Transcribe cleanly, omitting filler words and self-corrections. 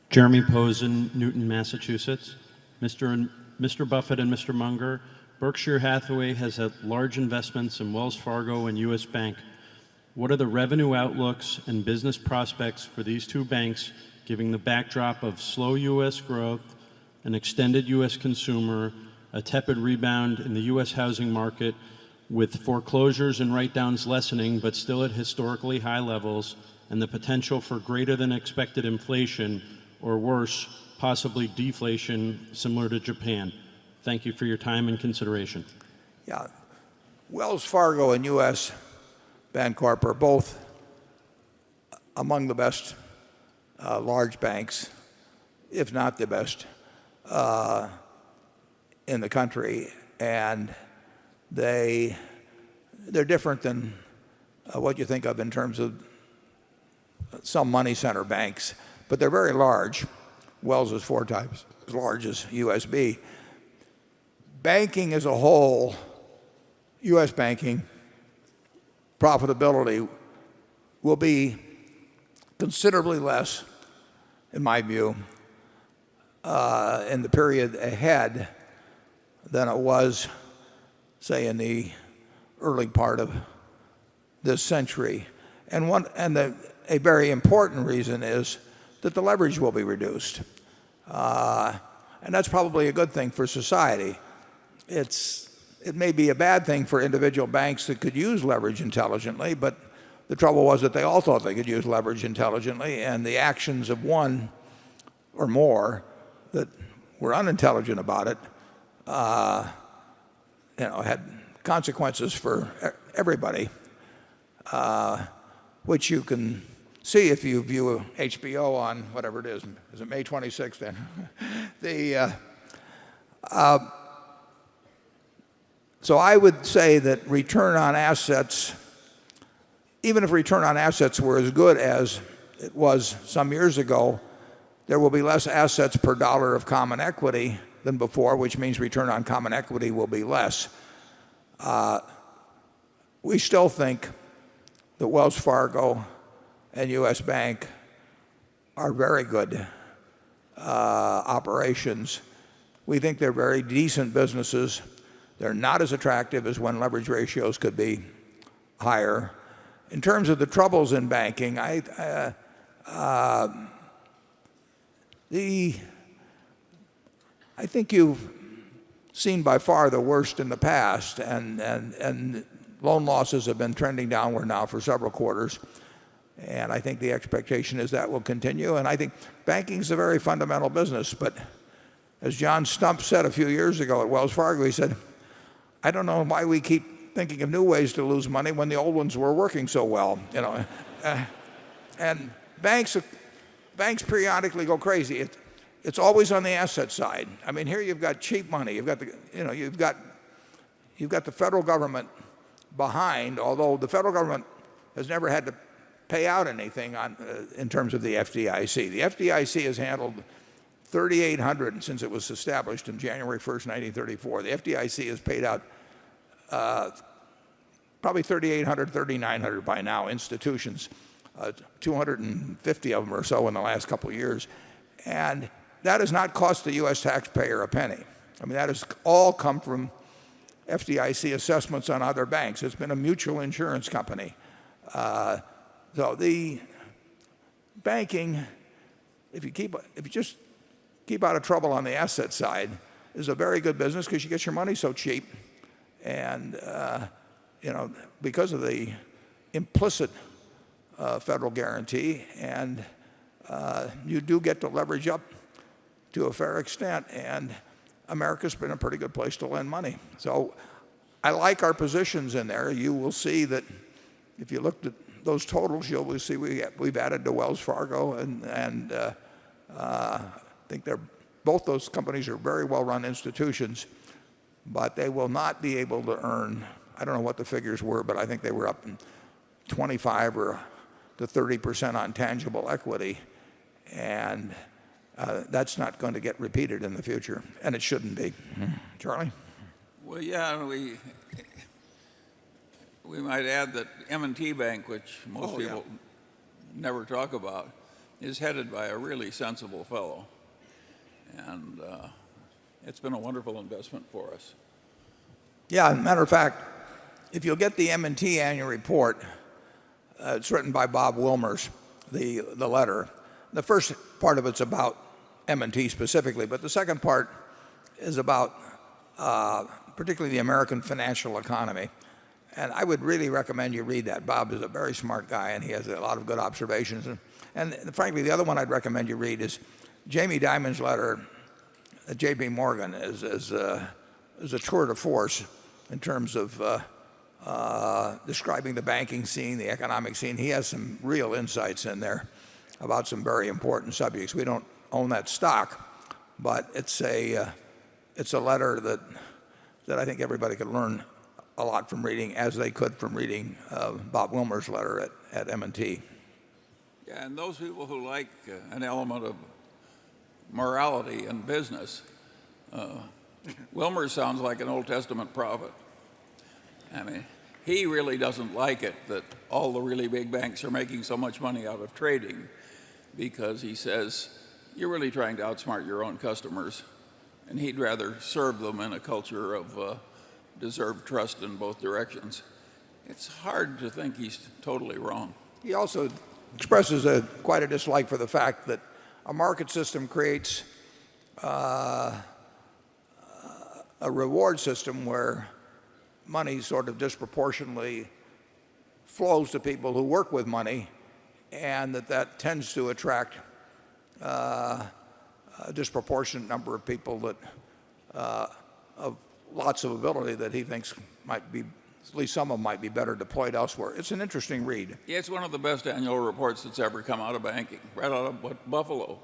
Jeremy Posen, Newton, Massachusetts. Mr. Buffett and Mr. Munger, Berkshire Hathaway has had large investments in Wells Fargo and U.S. Bank. What are the revenue outlooks and business prospects for these two banks, given the backdrop of slow U.S. growth, an extended U.S. consumer, a tepid rebound in the U.S. housing market, with foreclosures and write-downs lessening but still at historically high levels, and the potential for greater than expected inflation, or worse, possibly deflation, similar to Japan? Thank you for your time and consideration. Yeah. Wells Fargo and U.S. Bancorp are both among the best large banks, if not the best, in the country. And they're different than what you think of in terms of some money center banks, but they're very large. Wells is 4 times as large as USB. Banking as a whole, U.S. banking profitability will be considerably less, in my view, in the period ahead than it was, say, in the early part of this century. And a very important reason is that the leverage will be reduced. And that's probably a good thing for society. It may be a bad thing for individual banks that could use leverage intelligently, but the trouble was that they all thought they could use leverage intelligently, and the actions of one or more that were unintelligent about it had consequences for everybody, which you can see if you view HBO on whatever it is. Is it May 26th then? So I would say that return on assets, even if return on assets were as good as it was some years ago, there will be less assets per dollar of common equity than before, which means return on common equity will be less. We still think that Wells Fargo and U.S. Bank are very good operations. We think they're very decent businesses. They're not as attractive as when leverage ratios could be higher. In terms of the troubles in banking, I think you've seen by far the worst in the past, and loan losses have been trending downward now for several quarters. And I think the expectation is that will continue. And I think banking is a very fundamental business. But as John Stump said a few years ago at Wells Fargo, he said, I don't know why we keep thinking of new ways to lose money when the old ones were working so well. And banks periodically go crazy. It's always on the asset side. I mean, here you've got cheap money. You've got the federal government behind, although the federal government has never had to pay out anything in terms of the FDIC. The FDIC has handled 3,800 since it was established in January 1st, 1934. The FDIC has paid out probably 3,800, 3,900 by now institutions, 250 of them or so in the last couple of years. And that has not cost the U.S. taxpayer a penny. I mean, that has all come from FDIC assessments on other banks. It's been a mutual insurance company. So the banking, if you just keep out of trouble on the asset side, is a very good business because you get your money so cheap, and because of the implicit federal guarantee, and you do get to leverage up to a fair extent, and America's been a pretty good place to lend money. So I like our positions in there. You will see that if you looked at those totals, you'll see we've added to Wells Fargo, and I think both those companies are very well-run institutions, but they will not be able to earn, I don't know what the figures were, but I think they were up in 25 or to 30% on tangible equity, and that's not going to get repeated in the future, and it shouldn't be. Charlie? Well, yeah, we might add that M&T Bank, which most people never talk about, is headed by a really sensible fellow. And it's been a wonderful investment for us. Yeah, as a matter of fact, if you'll get the M&T annual report, it's written by Bob Wilmers, the letter. The first part of it's about M&T specifically, but the second part is about particularly the American financial economy. And I would really recommend you read that. Bob is a very smart guy, and he has a lot of good observations. And frankly, the other one I'd recommend you read is Jamie Dimon's letter at J.P. Morgan is a tour de force in terms of describing the banking scene, the economic scene. He has some real insights in there about some very important subjects. We don't own that stock, but it's a letter that I think everybody could learn a lot from reading, as they could from reading Bob Wilmer's letter at M&T. Yeah, and those people who like an element of morality in business, Wilmer sounds like an Old Testament prophet. I mean, he really doesn't like it that all the really big banks are making so much money out of trading, because he says you're really trying to outsmart your own customers, and he'd rather serve them in a culture of deserved trust in both directions. It's hard to think he's totally wrong. He also expresses quite a dislike for the fact that a market system creates a reward system where money sort of disproportionately flows to people who work with money, and that tends to attract a disproportionate number of people that of lots of ability that he thinks might be, at least some of them might be better deployed elsewhere. It's an interesting read. Yeah, it's one of the best annual reports that's ever come out of banking, right out of Buffalo.